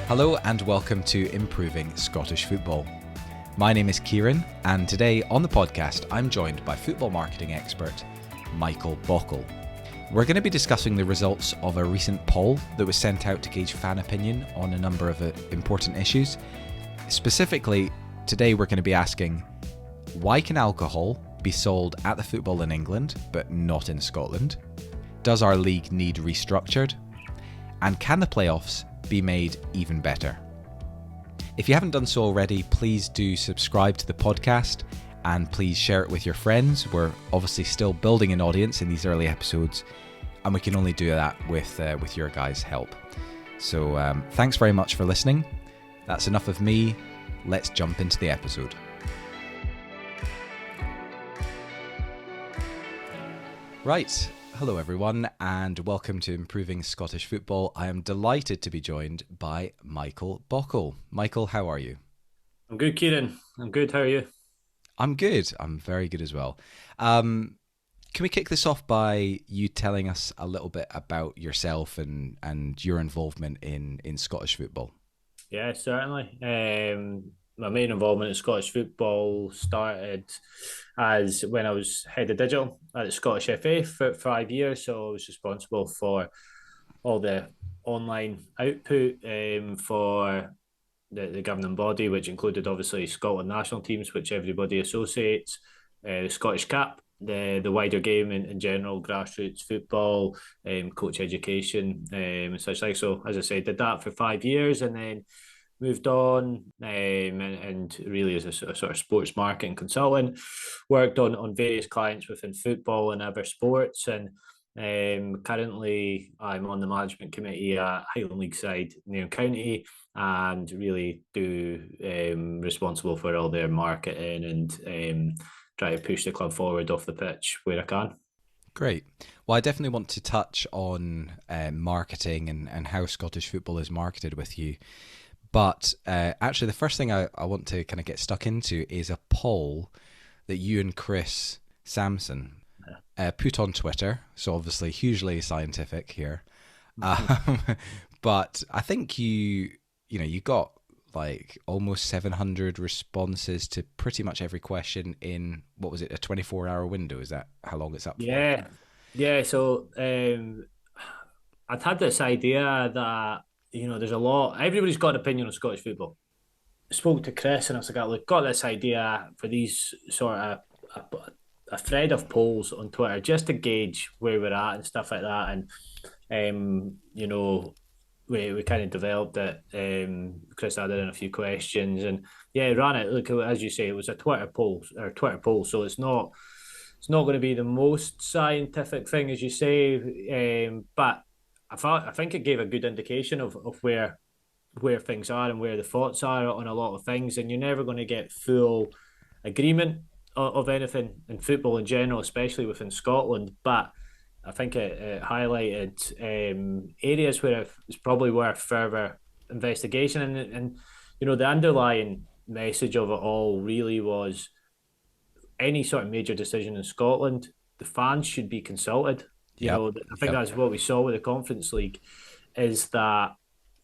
Hello and welcome to Improving Scottish Football. My name is Kieran, and today on the podcast I'm joined by football marketing expert Michael Bochel. We're going to be discussing the results of a recent poll that was sent out to gauge fan opinion on a number of important issues. Specifically, today we're going to be asking, why can alcohol be sold at the football in England but not in Scotland? Does our league need restructured? And can the playoffs be made even better? If you haven't done so already, please do subscribe to the podcast and please share it with your friends. We're obviously still building an audience in these early episodes, and we can only do that with your guys' help. So thanks very much for listening. That's enough of me. Let's jump into the episode. Right. Hello everyone and welcome to Improving Scottish Football. I am delighted to be joined by Michael Bochel. Michael, how are you? I'm good, Kieran. I'm good. How are you? I'm good. I'm very good as well. Can we kick this off by you telling us a little bit about yourself and your involvement in Scottish football? Yeah, certainly. My main involvement in Scottish football started as when I was head of digital at the Scottish FA for 5 years. So I was responsible for all the online output for the governing body, which included obviously Scotland national teams, which everybody associates, the Scottish Cap, the wider game in general, grassroots football, coach education, and such like. So as I said, did that for 5 years and then moved on and really as a sort of sports marketing consultant, worked on various clients within football and other sports, and currently I'm on the management committee at Highland League side Nairn County and really responsible for all their marketing and try to push the club forward off the pitch where I can. Great. Well, I definitely want to touch on marketing and how Scottish football is marketed with you. But actually, the first thing I want to kind of get stuck into is a poll that you and Chris Sampson put on Twitter. So obviously, hugely scientific here. But I think you got like almost 700 responses to pretty much every question in, what was it, a 24-hour window? Is that how long it's up for? Yeah. So I'd had this idea that there's a lot. Everybody's got an opinion on Scottish football. I spoke to Chris and I was like, look, got this idea for these sort of a thread of polls on Twitter just to gauge where we're at and stuff like that. And we kind of developed it. Chris added in a few questions and ran it. Look, as you say, it was a Twitter poll, so it's not going to be the most scientific thing, as you say, but I think it gave a good indication of where things are and where the thoughts are on a lot of things. And you're never going to get full agreement of anything in football in general, especially within Scotland. But I think it highlighted areas where it's probably worth further investigation. And the underlying message of it all really was any sort of major decision in Scotland, the fans should be consulted. I think that's what we saw with the Conference League, is that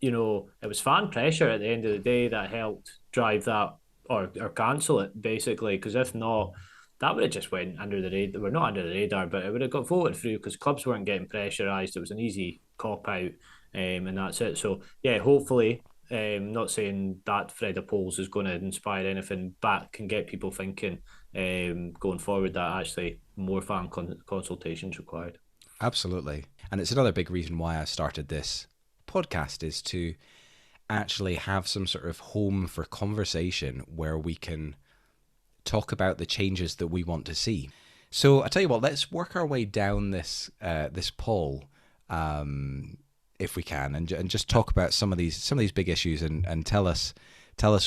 it was fan pressure at the end of the day that helped drive that or cancel it, basically, because if not, that would have just went under the radar. We're not under the radar, but it would have got voted through because clubs weren't getting pressurised. It was an easy cop out, and that's it. So hopefully, not saying that thread of polls is going to inspire anything, but can get people thinking going forward that actually more fan consultations required. Absolutely. And it's another big reason why I started this podcast, is to actually have some sort of home for conversation where we can talk about the changes that we want to see. So I tell you what, let's work our way down this poll, if we can, and just talk about some of these big issues and tell us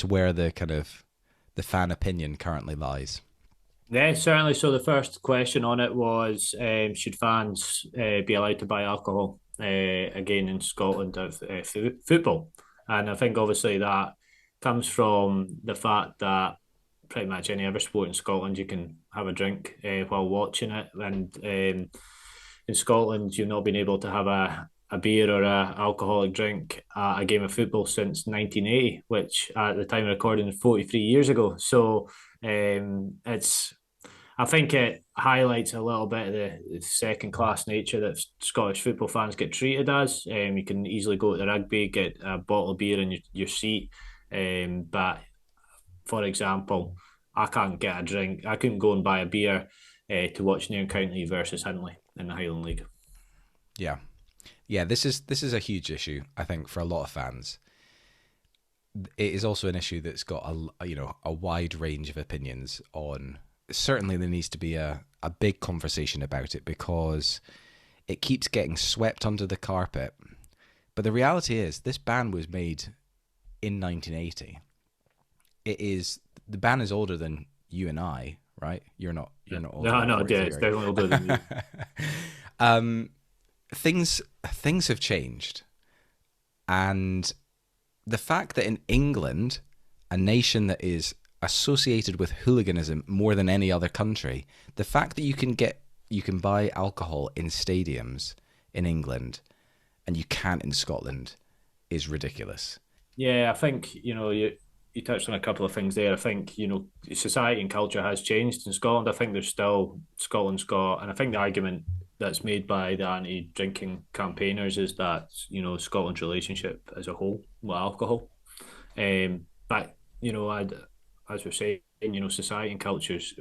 where the kind of the fan opinion currently lies. Yeah, certainly. So the first question on it was, should fans be allowed to buy alcohol again in Scotland of football? And I think obviously that comes from the fact that pretty much any other sport in Scotland you can have a drink while watching it, and in Scotland you've not been able to have a beer or a alcoholic drink at a game of football since 1980, which at the time of recording is 43 years ago. So it's I think it highlights a little bit of the second class nature that Scottish football fans get treated as. You can easily go to the rugby, get a bottle of beer in your seat, but for example, I can't get a drink. I couldn't go and buy a beer to watch Nairn County versus Hindley in the Highland League. Yeah. Yeah, this is a huge issue, I think, for a lot of fans. It is also an issue that's got a wide range of opinions on. Certainly there needs to be a big conversation about it because it keeps getting swept under the carpet. But the reality is this ban was made in 1980. The ban is older than you and I, right? You're not older. No, yeah, it's definitely older than you. Things have changed. And the fact that in England, a nation that is associated with hooliganism more than any other country, the fact that you can buy alcohol in stadiums in England and you can't in Scotland is ridiculous. Yeah, I think, you touched on a couple of things there. I think, society and culture has changed in Scotland. I think there's still Scotland's got, and I think the argument that's made by the anti-drinking campaigners is that, Scotland's relationship as a whole with alcohol. But, as we're saying, society and culture's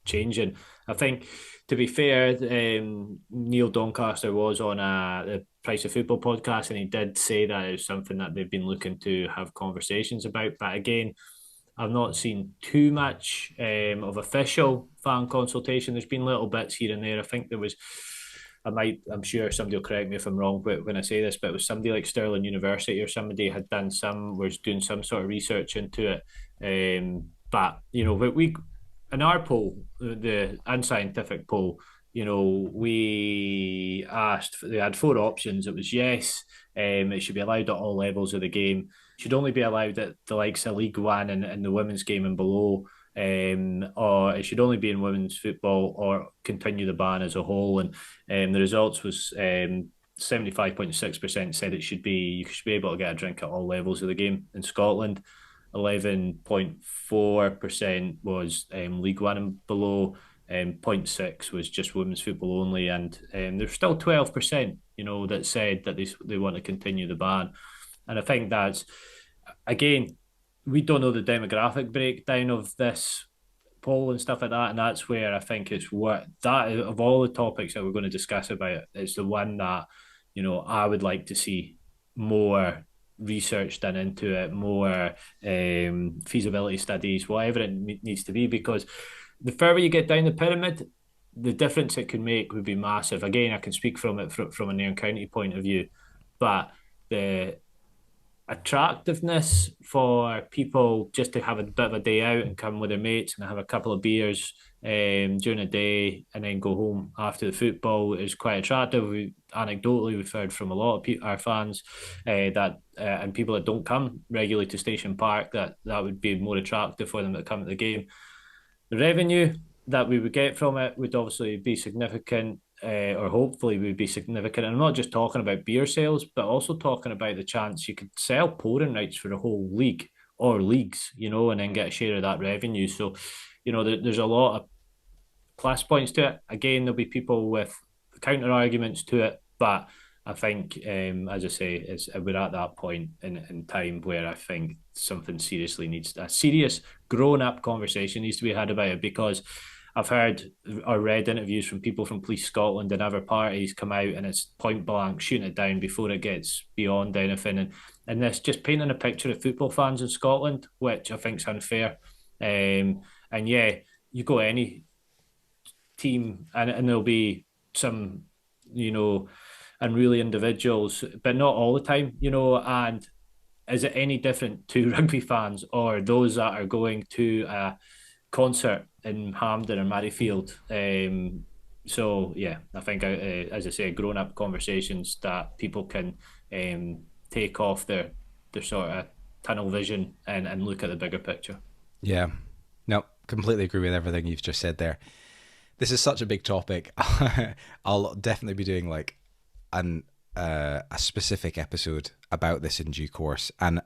changing. I think, to be fair, Neil Doncaster was on the Price of Football podcast, and he did say that it's something that they've been looking to have conversations about. But again, I've not seen too much of official fan consultation. There's been little bits here and there. I think there was, I'm sure somebody will correct me if I'm wrong when I say this, but it was somebody like Stirling University or somebody was doing some sort of research into it. But we in our poll, the unscientific poll, we asked. They had four options. It was yes, it should be allowed at all levels of the game. It should only be allowed at the likes of League One and the women's game and below. Or it should only be in women's football, or continue the ban as a whole. And the results was 75.6% said you should be able to get a drink at all levels of the game in Scotland. 11.4% was League One and below. 0.6 was just women's football only, and there's still 12%, that said that they want to continue the ban. And I think that's, again, we don't know the demographic breakdown of this poll and stuff like that, and that's where I think it's worth that of all the topics that we're going to discuss about, it's the one that I would like to see more research done into it, more feasibility studies, whatever it needs to be, because the further you get down the pyramid, the difference it could make would be massive. Again, I can speak from it from a Nairn County point of view, but the attractiveness for people just to have a bit of a day out and come with their mates and have a couple of beers during the day and then go home after the football is quite attractive. Anecdotally, we've heard from a lot of our fans that and people that don't come regularly to Station Park that would be more attractive for them to come to the game. The revenue that we would get from it would obviously be significant, or hopefully would be significant. And I'm not just talking about beer sales, but also talking about the chance you could sell pouring rights for the whole league or leagues, and then get a share of that revenue. So, there's a lot of plus points to it. Again, there'll be people with counter arguments to it, but I think, as I say, we're at that point in time where I think something seriously needs, a serious grown-up conversation needs to be had about it, because I've heard or read interviews from people from Police Scotland and other parties come out and it's point blank shooting it down before it gets beyond anything, and this just painting a picture of football fans in Scotland, which I think is unfair. And yeah, you go any team and there'll be some, unruly individuals, but not all the time, and is it any different to rugby fans or those that are going to a concert in Hampden or Maryfield? So yeah, I think, as I say, grown-up conversations that people can take off their sort of tunnel vision and look at the bigger picture. Yeah, no, completely agree with everything you've just said there. This is such a big topic. I'll definitely be doing like an a specific episode about this in due course, and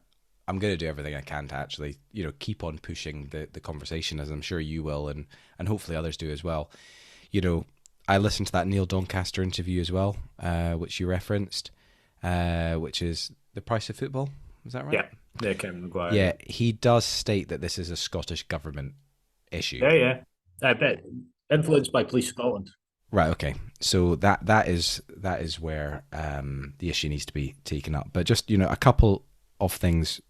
I'm going to do everything I can to actually, keep on pushing the conversation, as I'm sure you will, and hopefully others do as well. I listened to that Neil Doncaster interview as well, which you referenced, which is The Price of Football. Is that right? Yeah, yeah, Kevin Maguire. Yeah, he does state that this is a Scottish government issue. Yeah. I bet influenced by Police Scotland. Right. Okay. So that is where the issue needs to be taken up. But just a couple of things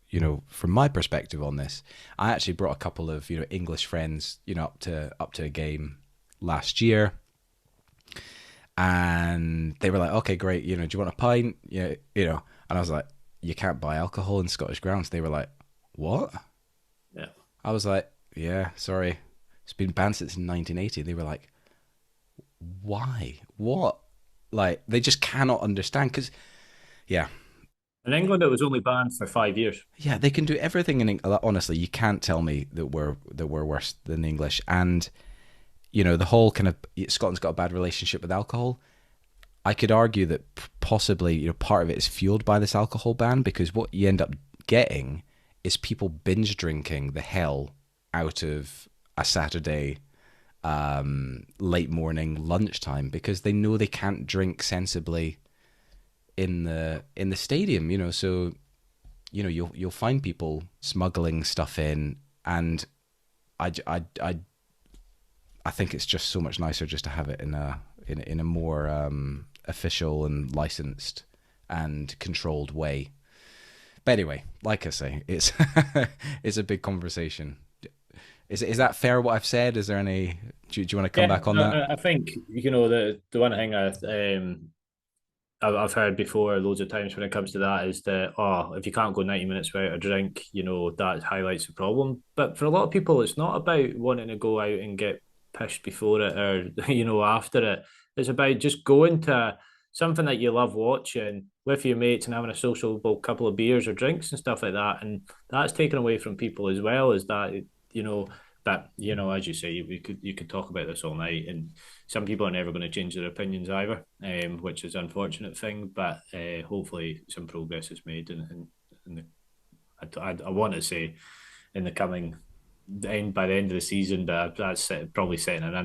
from my perspective on this. I actually brought a couple of English friends up to a game last year, and they were like, "Okay, great. Do you want a pint?" Yeah. And I was like, "You can't buy alcohol in Scottish grounds." They were like, "What?" Yeah. I was like, "Yeah, sorry, it's been banned since 1980." They were like, why? What? Like, they just cannot understand because, yeah. In England, it was only banned for 5 years. Yeah, they can do everything in English. Honestly, you can't tell me that we're worse than the English. And, the whole kind of Scotland's got a bad relationship with alcohol. I could argue that possibly, part of it is fueled by this alcohol ban, because what you end up getting is people binge drinking the hell out of a Saturday late morning lunchtime, because they know they can't drink sensibly in the stadium, so you'll find people smuggling stuff in, and I think it's just so much nicer just to have it in a more official and licensed and controlled way. But anyway, like I say, it's it's a big conversation. Is that fair what I've said? Is there any? Do you want to come back on that? I think the one thing I've heard before loads of times when it comes to that is that if you can't go 90 minutes without a drink, that highlights the problem. But for a lot of people, it's not about wanting to go out and get pissed before it or after it. It's about just going to something that you love watching with your mates and having a sociable couple of beers or drinks and stuff like that. And that's taken away from people as well, is that but as you say, you could talk about this all night, and some people are never going to change their opinions either, which is an unfortunate thing. But hopefully, some progress is made, I want to say in the coming by the end of the season, but that's probably setting an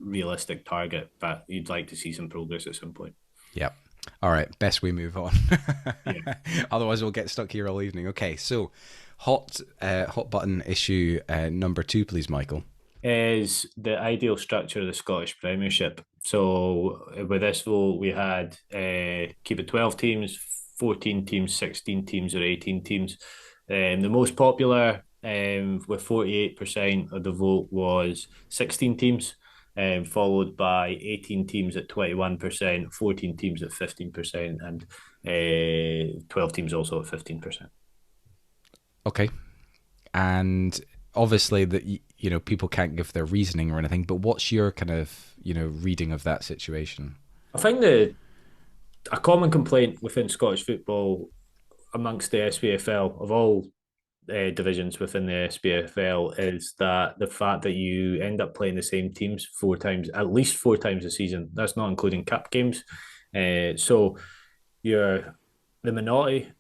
unrealistic target. But you'd like to see some progress at some point. Yep. All right. Best we move on. Yeah. Otherwise, we'll get stuck here all evening. Okay. So, hot button issue number 2, please, Michael. Is the ideal structure of the Scottish Premiership. So with this vote, we had keep it 12 teams, 14 teams, 16 teams, or 18 teams. The most popular with 48% of the vote was 16 teams, followed by 18 teams at 21%, 14 teams at 15%, and 12 teams also at 15%. Okay. And obviously that people can't give their reasoning or anything, but what's your kind of reading of that situation? I think a common complaint within Scottish football amongst the SPFL of all divisions within the SPFL is that the fact that you end up playing the same teams at least four times a season. That's not including cup games. So you're the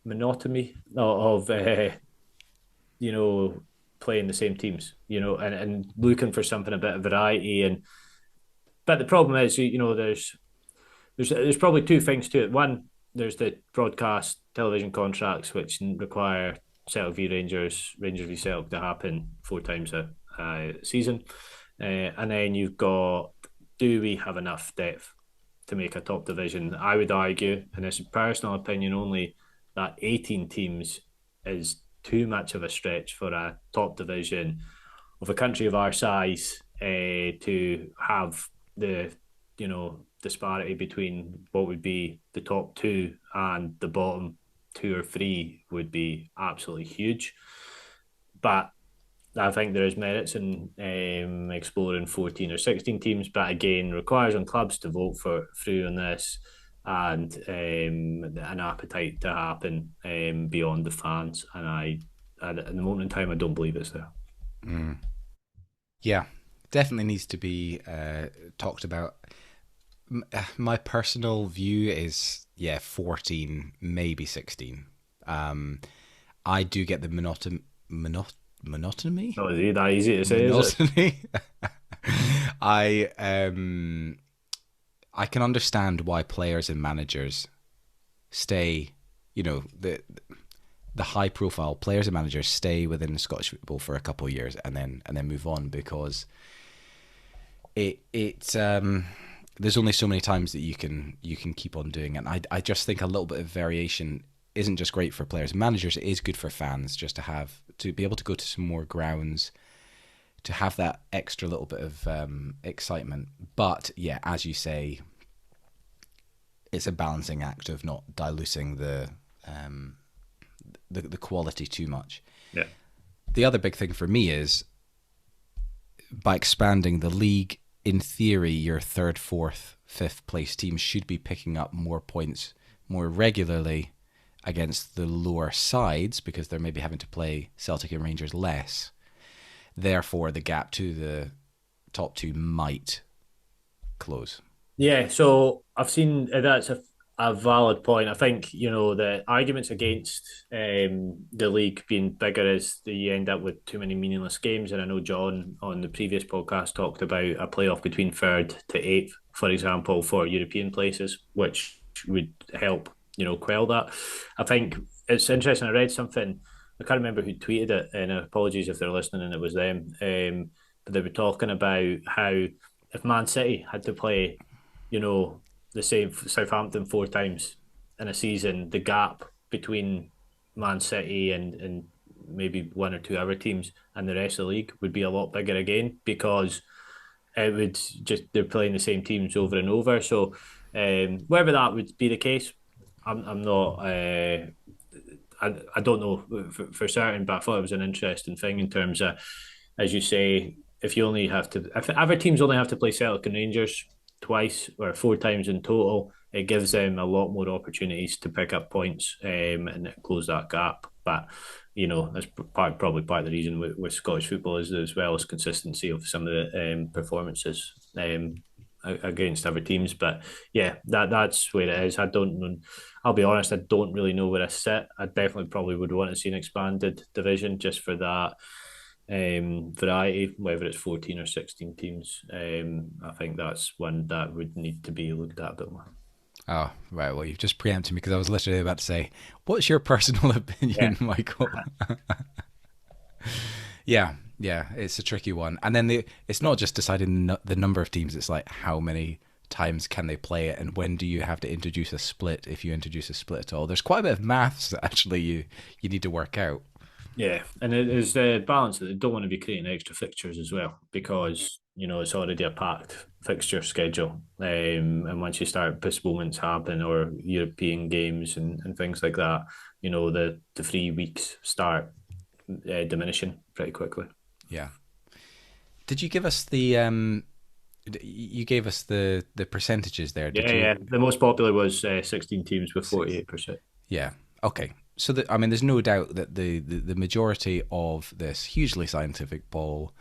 monotony of playing the same teams, and looking for something a bit of variety. But the problem is, there's probably two things to it. One, there's the broadcast television contracts, which require Celtic v Rangers, Rangers v Celtic to happen four times a season. And then you've got, do we have enough depth to make a top division? I would argue, and this is personal opinion only, that 18 teams is too much of a stretch for a top division of a country of our size to have the disparity between what would be the top two and the bottom two or three would be absolutely huge. But I think there is merits in exploring 14 or 16 teams, but again, requires on clubs to vote through on this, and an appetite to happen beyond the fans. And at the moment in time, I don't believe it's there. Yeah, definitely needs to be talked about. My personal view is, yeah, 14, maybe 16. Um, I do get the monotony? Not really that easy to say, is it? Monotony? I I can understand why players and managers stay, you know, the high profile players and managers stay within Scottish football for a couple of years and then move on, because it there's only so many times that you can keep on doing it. And I just think a little bit of variation isn't just great for players and managers, it is good for fans, just to be able to go to some more grounds, to have that extra little bit of excitement. But yeah, as you say, it's a balancing act of not diluting the quality too much. Yeah. The other big thing for me is, by expanding the league, in theory, your third, fourth, fifth place teams should be picking up more points more regularly against the lower sides, because they're maybe having to play Celtic and Rangers less. Therefore, the gap to the top two might close. Yeah, so I've seen that's a valid point. I think, the arguments against the league being bigger is that you end up with too many meaningless games. And I know John on the previous podcast talked about a playoff between third to eighth, for example, for European places, which would help, quell that. I think it's interesting. I read something, I can't remember who tweeted it, and apologies if they're listening and it was them. But they were talking about how if Man City had to play, the same Southampton 4 times in a season, the gap between Man City and maybe one or two other teams and the rest of the league would be a lot bigger again, because it would just, they're playing the same teams over and over. So whether that would be the case, I'm not. I don't know for certain, but I thought it was an interesting thing in terms of, as you say, if other teams only have to play Celtic and Rangers twice or 4 times in total, it gives them a lot more opportunities to pick up points and close that gap. But that's probably part of the reason with Scottish football is, as well as consistency of some of the performances against other teams. But yeah, that's where it is. I'll be honest, I don't really know where I sit. I definitely probably would want to see an expanded division just for that variety, whether it's 14 or 16 teams. I think that's one that would need to be looked at a bit more. Oh, right. Well, you've just preempted me, because I was literally about to say, what's your personal opinion, yeah, Michael? Yeah, it's a tricky one. And then it's not just deciding the number of teams, it's like how many times can they play it, and when do you have to introduce a split, if you introduce a split at all. There's quite a bit of maths that actually you need to work out. Yeah, and it is the balance that they don't want to be creating extra fixtures as well, because it's already a packed fixture schedule, and once you start postponements happen or European games and things like that, the 3 weeks start diminishing pretty quickly. Yeah. Did you give us the you gave us the percentages there? Did you? Yeah. The most popular was 16 teams with 48%. Yeah. Okay. So there's no doubt that the majority of this hugely scientific ball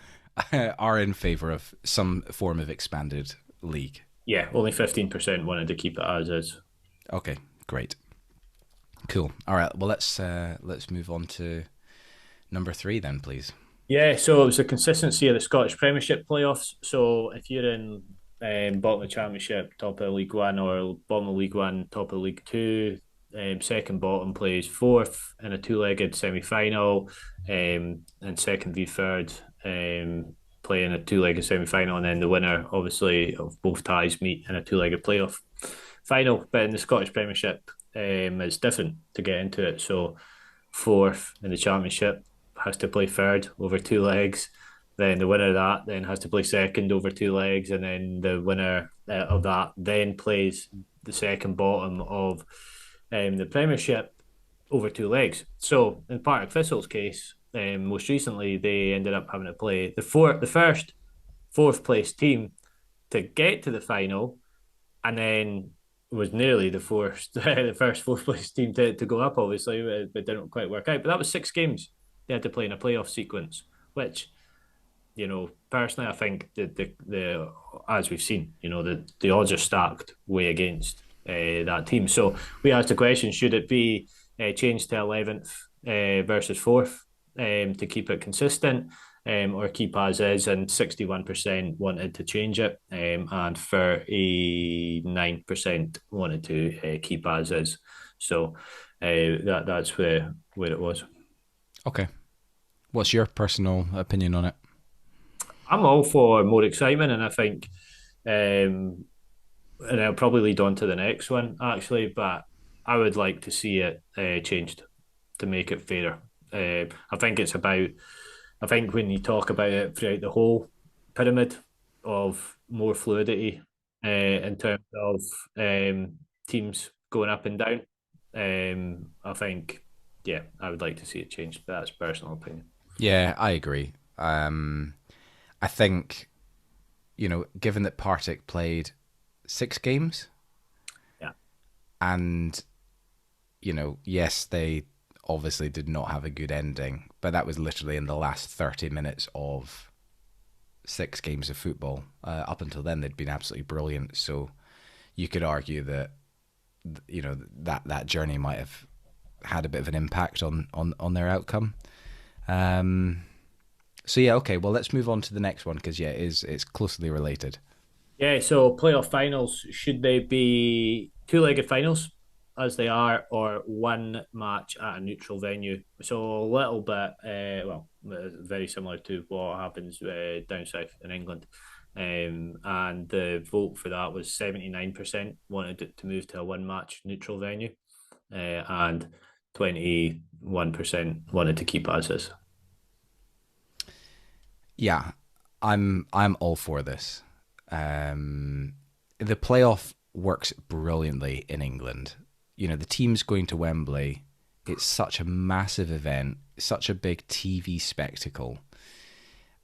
are in favour of some form of expanded league. Yeah, only 15% wanted to keep it as is. Okay, great, cool. All right, well let's move on to number 3 then, please. Yeah, so it was the consistency of the Scottish Premiership playoffs. So if you're in bottom of the Championship, top of League One, or bottom of League One, top of League Two, second bottom plays fourth in a two-legged semi-final, and second v third play in a two-legged semi-final, and then the winner, obviously, of both ties meet in a two-legged playoff final. But in the Scottish Premiership, it's different to get into it. So fourth in the Championship has to play third over 2 legs. Then the winner of that then has to play second over 2 legs, and then the winner of that then plays the second bottom of the Premiership over 2 legs. So in Partick Thistle's case, most recently they ended up having to play the first fourth place team to get to the final, and then was nearly the first fourth place team to go up. Obviously, but it didn't quite work out. But that was 6 games they had to play in a playoff sequence, which personally, I think the as we've seen, the odds are stacked way against that team. So we asked the question: should it be changed to 11th versus fourth to keep it consistent, or keep as is? And 61% wanted to change it, and 39% wanted to keep as is. So that's where it was. Okay. What's your personal opinion on it? I'm all for more excitement, and I think, and I'll probably lead on to the next one actually, but I would like to see it changed to make it fairer. I think it's about, I think when you talk about it throughout the whole pyramid of more fluidity in terms of teams going up and down, I think, yeah, I would like to see it changed, but that's personal opinion. Yeah, I agree. I think, given that Partick played 6 games, Yeah. and, yes, they obviously did not have a good ending, but that was literally in the last 30 minutes of 6 games of football. Up until then, they'd been absolutely brilliant. So you could argue that, that journey might have had a bit of an impact on their outcome. So yeah, okay. Well, let's move on to the next one because yeah, it's closely related. Yeah, so playoff finals, should they be two-legged finals as they are, or one match at a neutral venue? So a little bit, very similar to what happens down south in England. And the vote for that was 79% wanted it to move to a one-match neutral venue, and 21% wanted to keep as is. Yeah, I'm all for this. The playoff works brilliantly in England. The teams going to Wembley, it's such a massive event, such a big TV spectacle.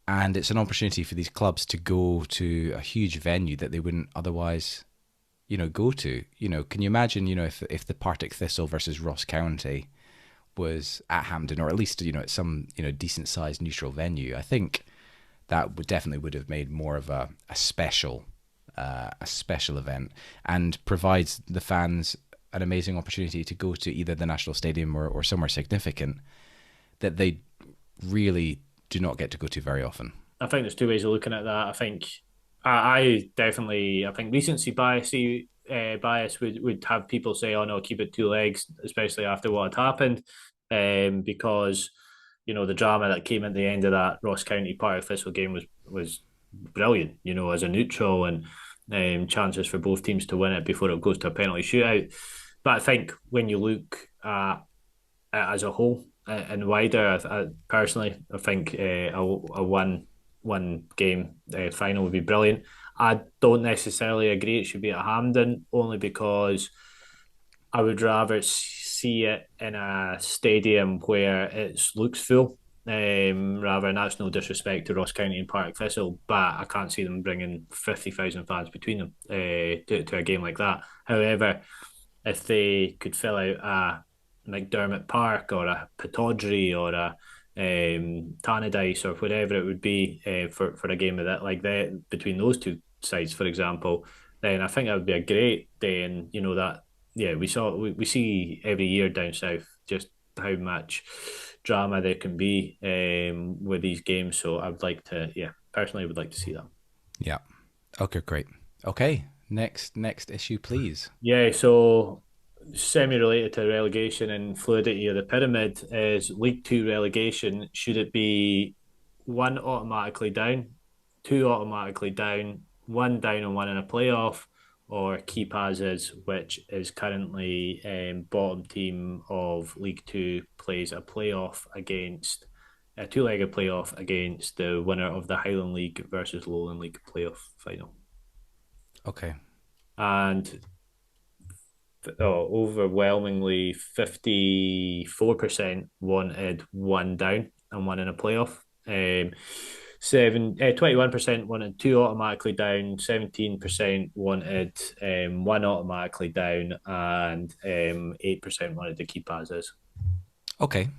And it's an opportunity for these clubs to go to a huge venue that they wouldn't otherwise, go to. Can you imagine, if the Partick Thistle versus Ross County was at Hampden, or at least, at some, decent sized neutral venue? I think that would have made more of a special event, and provides the fans an amazing opportunity to go to either the National Stadium or somewhere significant that they really do not get to go to very often. I think there's two ways of looking at that. I think I definitely, I think recency bias would have people say, "Oh no, keep it two legs," especially after what had happened, because the drama that came at the end of that Ross County Partick Thistle game was brilliant. As a neutral, and chances for both teams to win it before it goes to a penalty shootout. But I think when you look at it as a whole and wider, personally, I think a one game final would be brilliant. I don't necessarily agree it should be at Hampden, only because I would rather see it in a stadium where it looks full. Rather, and that's no disrespect to Ross County and Partick Thistle, but I can't see them bringing 50,000 fans between them to a game like that. However, if they could fill out a McDermott Park or a Pittodrie or a Tannadice or whatever it would be for a game of that like that between those two sides, for example, then I think that would be a great day. And that, yeah, we see every year down south just how much drama there can be with these games. So I would like to, yeah, personally, would like to see that. Yeah. Okay, great. Okay, next issue, please. Yeah, so semi-related to relegation and fluidity of the pyramid is League Two relegation. Should it be one automatically down, two automatically down, one down and one in a playoff, or keep as is, which is currently bottom team of League Two plays a playoff against a two-legged playoff against the winner of the Highland League versus Lowland League playoff final. Okay. And overwhelmingly 54% wanted one down and one in a playoff. 21% wanted two automatically down, 17% wanted one automatically down, and 8% wanted to keep as is. Okay.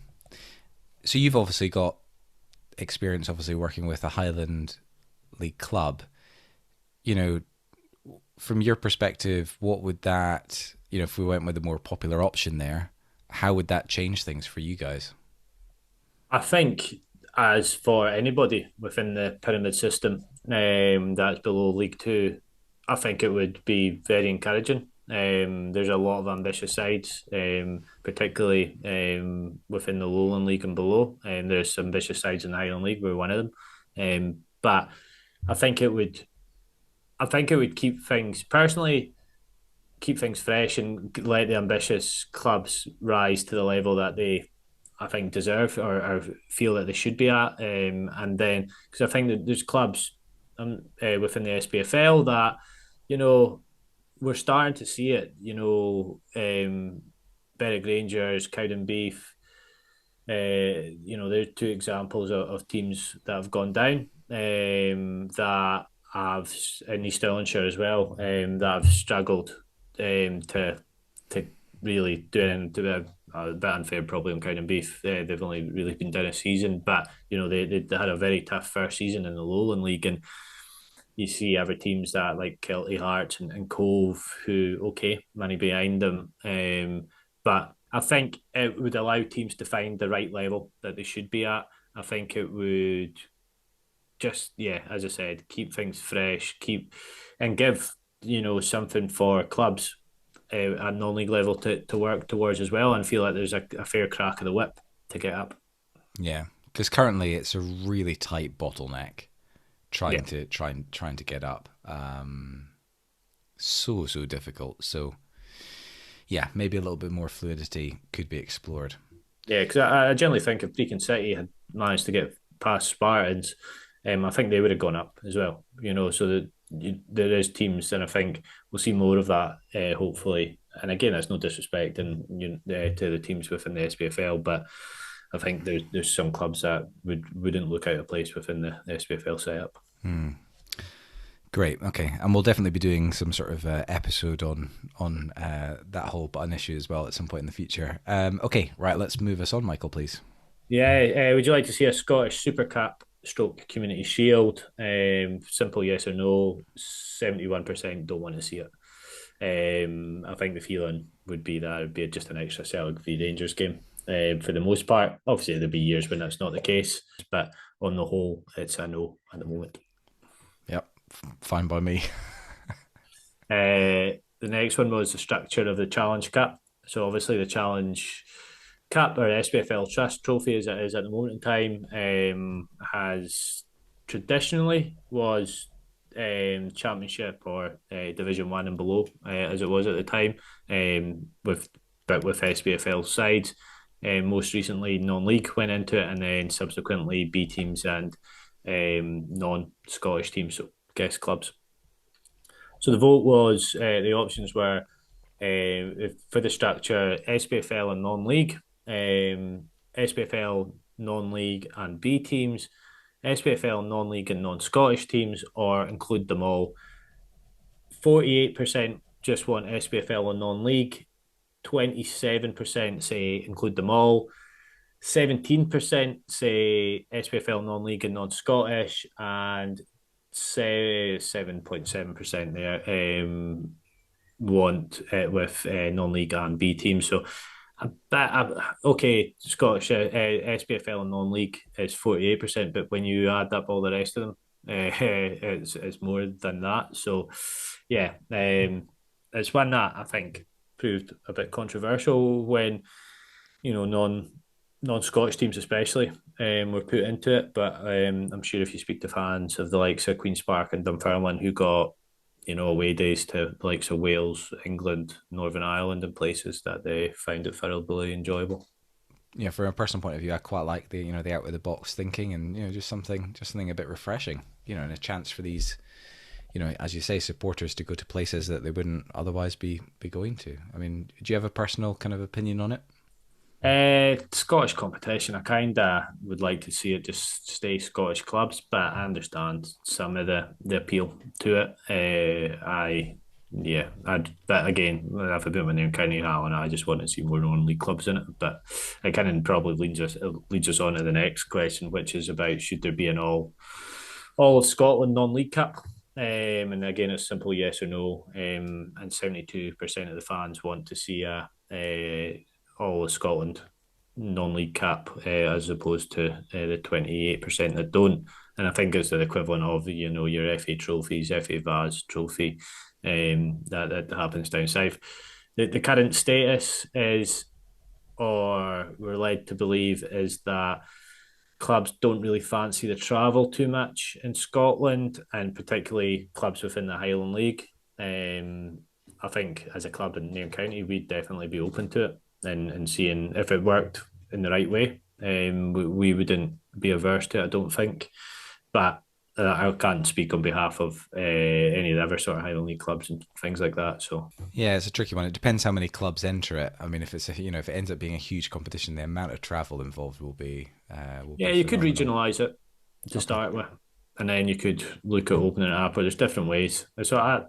So you've obviously got experience, obviously working with a Highland League club. You know, from your perspective, what would that, if we went with a more popular option there, how would that change things for you guys? I think, as for anybody within the pyramid system that's below League Two, I think it would be very encouraging. There's a lot of ambitious sides, particularly within the Lowland League and below. There's ambitious sides in the Highland League. We're one of them. But I think it would. I think it would keep things personally, keep things fresh, and let the ambitious clubs rise to the level that they, I think, deserve, or feel that they should be at. And then, because I think that there's clubs within the SPFL that, you know, we're starting to see it. Berwick Rangers, Cowdenbeath. There's two examples of teams that have gone down, that have, in East Stirlingshire as well, that have struggled to really do anything. To be a bit unfair probably on Cowdenbeath. They've only really been down a season, but they had a very tough first season in the Lowland League, and you see other teams that like Kelty Hearts and Cove, who, okay, money behind them, but I think it would allow teams to find the right level that they should be at. I think it would just, yeah, as I said, keep things fresh, and give something for clubs at non-league level to work towards as well, and feel like there's a fair crack of the whip to get up. Yeah, because currently it's a really tight bottleneck trying Yeah. to get up. So difficult. So yeah, maybe a little bit more fluidity could be explored. Yeah, because I generally think if Brecon City had managed to get past Spartans, I think they would have gone up as well. So that there is teams, and I think we'll see more of that. Hopefully, and again, that's no disrespect to the teams within the SPFL, but I think there's some clubs that wouldn't look out of place within the SPFL setup. Great. Okay, and we'll definitely be doing some sort of episode on that whole button issue as well at some point in the future. Okay, right. Let's move us on, Michael, please. Yeah, would you like to see a Scottish Super Cup stroke Community Shield? Simple yes or no. 71% don't want to see it. I think the feeling would be that it would be just an extra Celtic v Rangers game. For the most part, obviously there'll be years when that's not the case, but on the whole, it's a no at the moment. Yep, fine by me. The next one was the structure of the Challenge Cup. So obviously the Challenge Cup, or SPFL Trust Trophy as it is at the moment in time, has traditionally was Championship or Division 1 and below, as it was at the time, with SPFL sides. Most recently, non-league went into it, and then subsequently B teams and non-Scottish teams, so guest clubs. So the vote was, the options were, for the structure, SPFL and non-league, SPFL, non-league and B teams, SPFL, non-league and non-Scottish teams, or include them all. 48% just want SPFL and non-league, 27% say include them all, 17% say SPFL, non-league and non-Scottish, and say 7.7% there want it with non-league and B teams. So okay, Scottish SPFL and non-league is 48%, but when you add up all the rest of them, it's more than that. So yeah, it's one that I think proved a bit controversial when non-Scottish teams especially were put into it. But I'm sure if you speak to fans of the likes of Queen's Park and Dunfermline, who got away days to the likes of Wales, England, Northern Ireland, and places, that they found it thoroughly enjoyable. Yeah, from a personal point of view, I quite like the the out of the box thinking, and just something a bit refreshing, and a chance for these, as you say, supporters to go to places that they wouldn't otherwise be going to. I mean, do you have a personal kind of opinion on it? Scottish competition, I kind of would like to see it just stay Scottish clubs, but I understand some of the appeal to it. Yeah, but again, if I put my name county hat on it, I just want to see more non-league clubs in it. But it kind of probably leads us on to the next question, which is about should there be an all of Scotland non-league cap? And again, it's simple yes or no. And 72% of the fans want to see a all of Scotland non-league cap as opposed to the 28% that don't. And I think it's the equivalent of your FA trophies, FA Vase trophy, that happens down south. The current status is, or we're led to believe, is that clubs don't really fancy the travel too much in Scotland, and particularly clubs within the Highland League. I think as a club in Nairn County, we'd definitely be open to it and seeing if it worked in the right way. We wouldn't be averse to it, I don't think. But I can't speak on behalf of any of the other sort of Highland League clubs and things like that. So Yeah, it's a tricky one. It depends how many clubs enter it. I mean, if it's if it ends up being a huge competition, the amount of travel involved will be yeah, you could phenomenal. regionalise it to start with, and then you could look at opening it up. Or there's different ways. But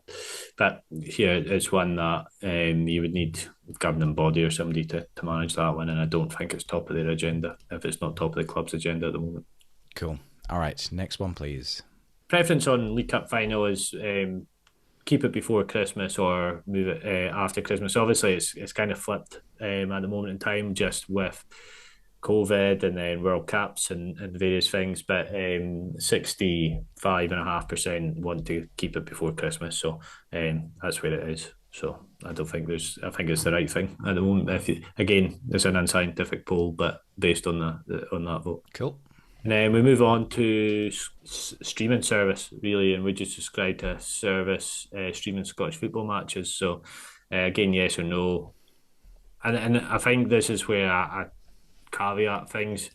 here it's one that you would need a governing body or somebody to manage that one, and I don't think it's top of their agenda if it's not top of the club's agenda at the moment. Cool. All right, next one, please. Preference on League Cup final is keep it before Christmas or move it after Christmas. Obviously, it's kind of flipped at the moment in time, just with COVID and then World Cups and various things. But 65.5% want to keep it before Christmas, so that's where it is. So I don't think I think it's the right thing at the moment. Again, it's an unscientific poll, but based on on that vote. Cool. And then we move on to streaming service, really, and we just described a service streaming Scottish football matches. So, again, yes or no. And I think this is where I caveat things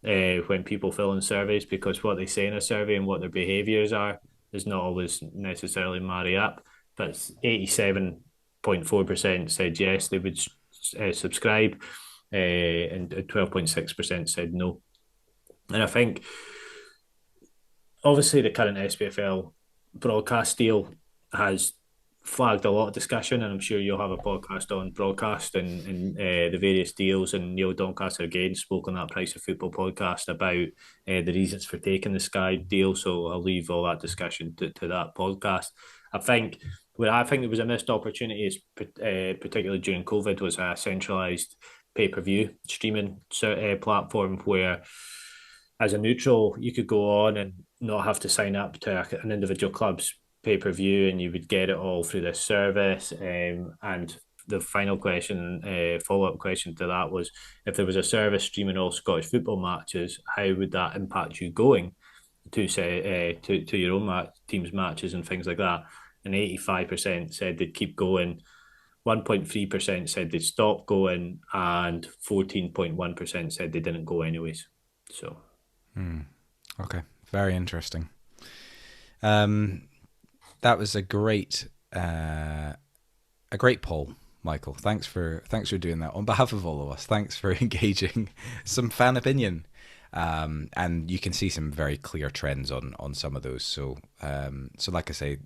when people fill in surveys, because what they say in a survey and what their behaviours are does not always necessarily marry up. But 87.4% said yes, they would subscribe, and 12.6% said no. And I think, obviously, the current SPFL broadcast deal has flagged a lot of discussion, and I'm sure you'll have a podcast on broadcast and the various deals. And Neil Doncaster again spoke on that Price of Football podcast about the reasons for taking the Sky deal. So I'll leave all that discussion to that podcast. I think where I think there was a missed opportunity is particularly during COVID was a centralised pay-per-view streaming platform where, as a neutral, you could go on and not have to sign up to an individual club's pay-per-view, and you would get it all through this service. And the final question, follow-up question to that was, if there was a service streaming all Scottish football matches, how would that impact you going to say to your own team's matches and things like that? And 85% said they'd keep going. 1.3% said they'd stop going, and 14.1% said they didn't go anyways. So. Okay, very interesting. That was a great poll, Michael. Thanks for doing that on behalf of all of us. Thanks for engaging some fan opinion, and you can see some very clear trends on some of those. So like I say,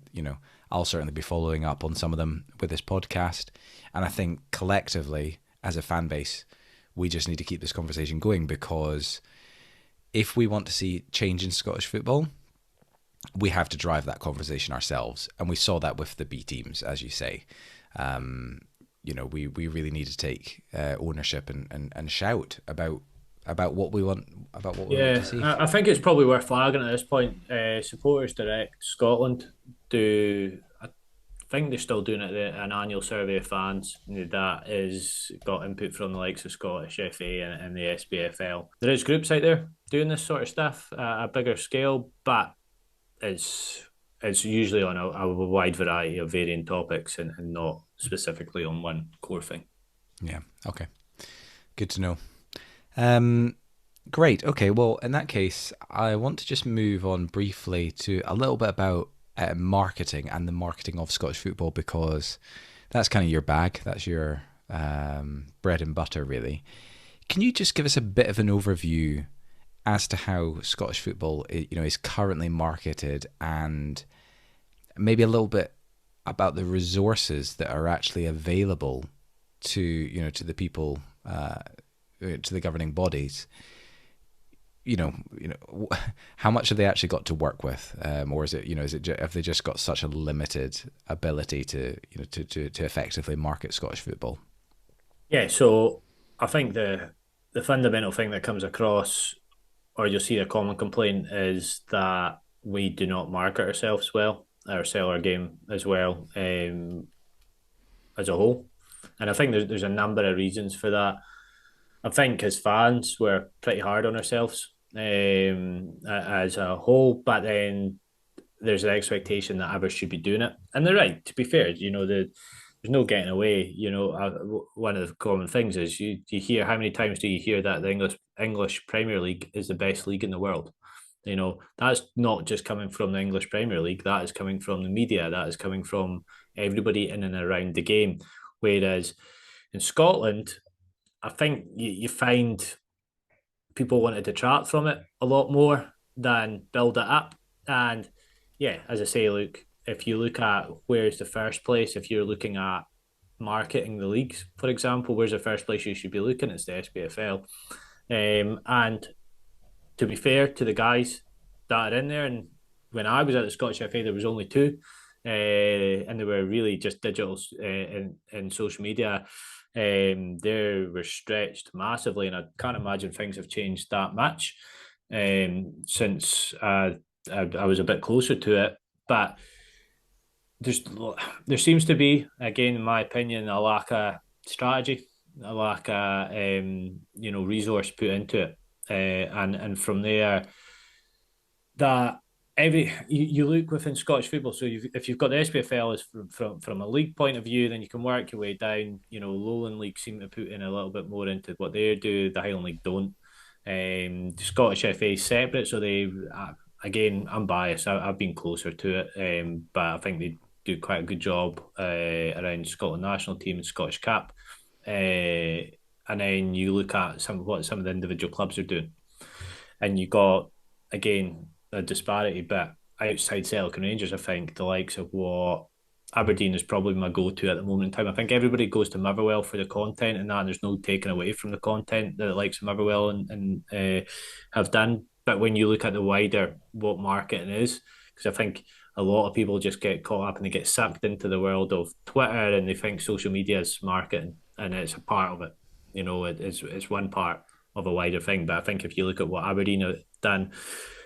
I'll certainly be following up on some of them with this podcast, and I think collectively as a fan base, we just need to keep this conversation going, because if we want to see change in Scottish football, we have to drive that conversation ourselves. And we saw that with the B teams, as you say. We really need to take ownership and shout about what we want, about what we want to see. I think it's probably worth flagging at this point. Supporters Direct Scotland I think they're still doing an annual survey of fans that is got input from the likes of Scottish FA and the SPFL. There is groups out there doing this sort of stuff at a bigger scale, but it's usually on a wide variety of varying topics and not specifically on one core thing. Yeah, okay. Good to know. Great, okay, well, in that case, I want to just move on briefly to a little bit about marketing and the marketing of Scottish football, because that's kind of your bag, that's your bread and butter, really. Can you just give us a bit of an overview as to how Scottish football is currently marketed, and maybe a little bit about the resources that are actually available to the people, to the governing bodies. How much have they actually got to work with, or is it have they just got such a limited ability to effectively market Scottish football? Yeah, so I think the fundamental thing that comes across, or you'll see a common complaint, is that we do not market ourselves well, or sell our game as well, as a whole. And I think there's a number of reasons for that. I think as fans, we're pretty hard on ourselves, as a whole, but then there's an expectation that others should be doing it, and they're right. To be fair, there's no getting away. One of the common things is you hear, how many times do you hear that the English Premier League is the best league in the world? That's not just coming from the English Premier League. That is coming from the media. That is coming from everybody in and around the game. Whereas in Scotland, I think you find people want to detract from it a lot more than build it up. And yeah, as I say, look, if you look at where's the first place, if you're looking at marketing the leagues, for example, where's the first place you should be looking? It's the SPFL. And to be fair to the guys that are in there, and when I was at the Scottish FA, there was only two, and they were really just digital in social media. They were stretched massively, and I can't imagine things have changed that much since I was a bit closer to it. But there seems to be, again, in my opinion, a lack of strategy, a lack of resource put into it, and from there, that you look within Scottish football. So if you've got the SPFL as from a league point of view, then you can work your way down. Lowland League seem to put in a little bit more into what they do. The Highland League don't. The Scottish FA is separate, so they again, I'm biased. I've been closer to it, but I think they do quite a good job around Scotland national team and Scottish Cup. And then you look at what some of the individual clubs are doing, and you got, again, a disparity. But outside Celtic and Rangers, I think the likes of what Aberdeen is probably my go-to at the moment in time. I think everybody goes to Motherwell for the content and that, and there's no taking away from the content that the likes of Motherwell and have done. But when you look at the wider what marketing is, because I think a lot of people just get caught up and they get sucked into the world of Twitter, and they think social media is marketing, and it's a part of it. It's one part of a wider thing. But I think if you look at what Aberdeen have done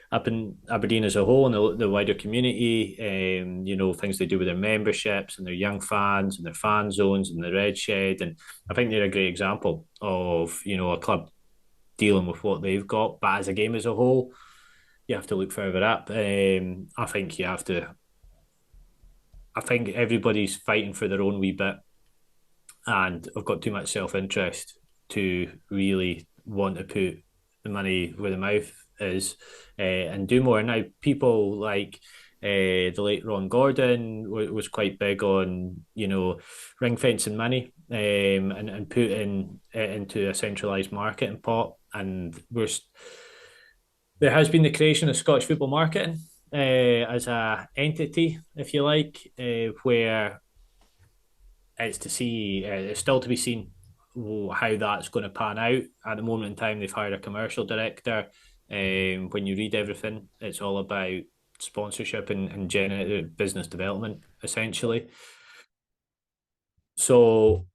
up in Aberdeen as a whole, and the wider community, things they do with their memberships and their young fans and their fan zones and the Red Shed, and I think they're a great example of a club dealing with what they've got. But as a game as a whole, you have to look further up. I think everybody's fighting for their own wee bit, and I've got too much self-interest to really want to put the money where the mouth is, and do more. Now, people like the late Ron Gordon was quite big on ring fencing money, and putting it into a centralised marketing pot. And there has been the creation of Scottish football marketing as a entity, if you like, where it's still to be seen how that's going to pan out. At the moment in time, they've hired a commercial director. When you read everything, it's all about sponsorship and business development, essentially. So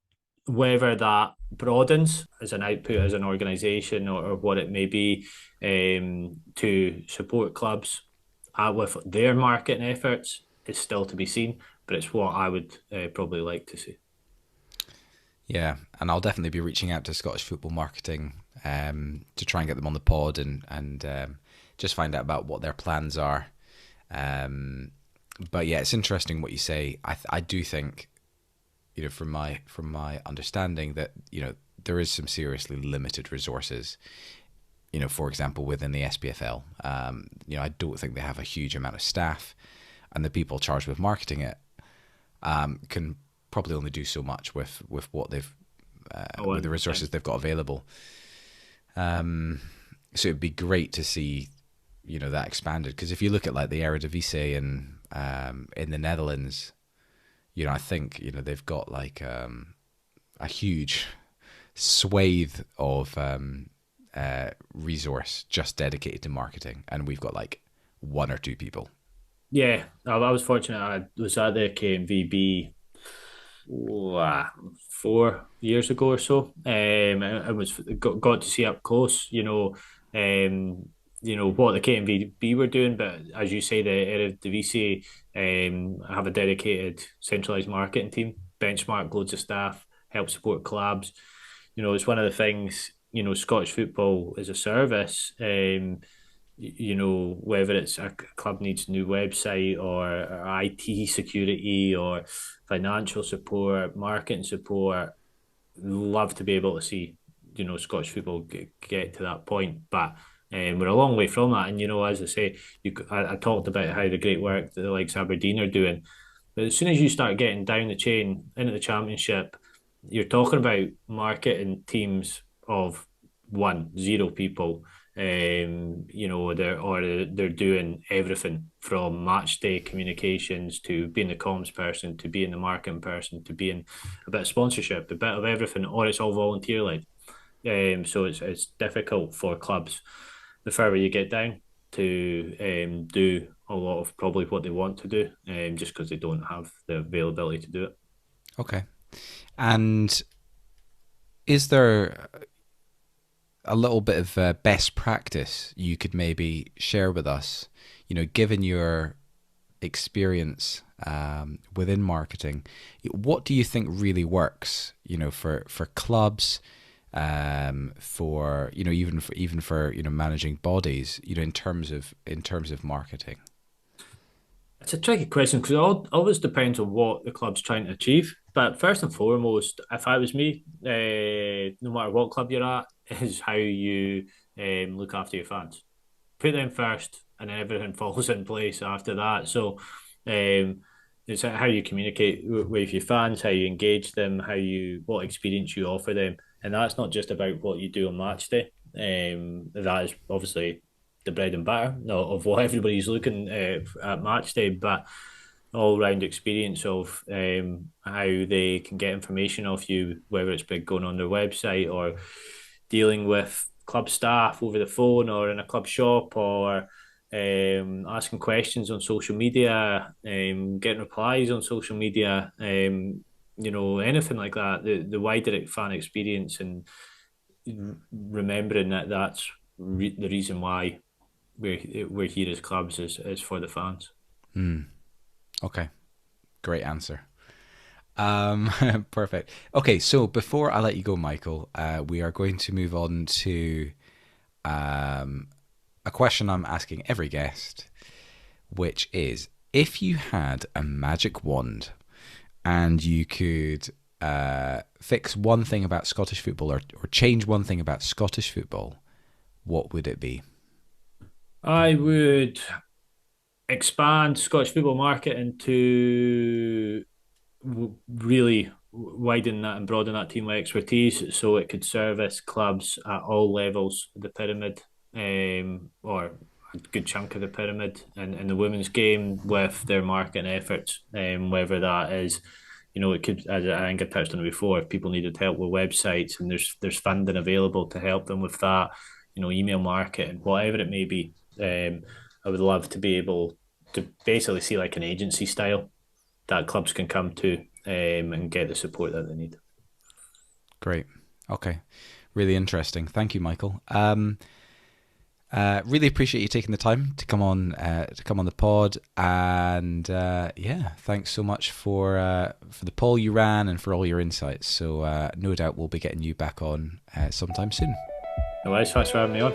whether that broadens as an output, as an organisation, or what it may be, to support clubs with their marketing efforts, is still to be seen. But it's what I would probably like to see. Yeah, and I'll definitely be reaching out to Scottish football marketing to try and get them on the pod and just find out about what their plans are. But yeah, it's interesting what you say. I do think, from my understanding, that there is some seriously limited resources. For example, within the SPFL, I don't think they have a huge amount of staff, and the people charged with marketing it can probably only do so much with what they've with the resources they've got available. So it'd be great to see that expanded, because if you look at like the Eredivisie in the Netherlands, I think, they've got like a huge swathe of resource just dedicated to marketing, and we've got like one or two people. Yeah, I was fortunate. I was at the KMVB 4 years ago or so. I was got to see up close, what the KMVB were doing. But as you say, the Eredivisie have a dedicated centralised marketing team, benchmark loads of staff, help support clubs. It's one of the things. Scottish football is a service. Whether it's a club needs a new website or IT security or financial support, marketing support, love to be able to see, Scottish football get to that point. But we're a long way from that. And, as I say, I talked about how the great work that the likes of Aberdeen are doing. But as soon as you start getting down the chain into the Championship, you're talking about marketing teams of 0 people. They're doing everything from match day communications to being the comms person to being the marketing person to being a bit of sponsorship, a bit of everything, or it's all volunteer led. So it's difficult for clubs the further you get down to do a lot of probably what they want to do, just because they don't have the availability to do it. Okay. And is there a little bit of best practice you could maybe share with us, given your experience within marketing? What do you think really works, for clubs, for even for managing bodies, in terms of marketing? It's a tricky question because it always depends on what the club's trying to achieve. But first and foremost, if I was me, no matter what club you're at, is how you look after your fans. Put them first, and then everything falls in place after that. So it's how you communicate with your fans, how you engage them, what experience you offer them, and that's not just about what you do on match day. That is obviously the bread and butter of what everybody's looking at match day, but all round experience of how they can get information off you, whether it's been going on their website or dealing with club staff over the phone or in a club shop or asking questions on social media, getting replies on social media, anything like that. The wider fan experience and remembering that that's the reason why we're here as clubs is for the fans. Okay, great answer. Perfect. Okay, so before I let you go, Michael, we are going to move on to a question I'm asking every guest, which is, if you had a magic wand and you could fix one thing about Scottish football or change one thing about Scottish football, what would it be? I would expand Scottish football marketing to really widen that and broaden that team expertise so it could service clubs at all levels of the pyramid, or a good chunk of the pyramid in the women's game with their marketing efforts, whether that is, it could, as I think I touched on it before, if people needed help with websites and there's funding available to help them with that, email marketing, whatever it may be. I would love to be able to basically see like an agency style that clubs can come to and get the support that they need. Great. Okay. Really interesting. Thank you, Michael. Really appreciate you taking the time to come on the pod, and thanks so much for the poll you ran and for all your insights. So no doubt we'll be getting you back on sometime soon. No worries. Thanks for having me on.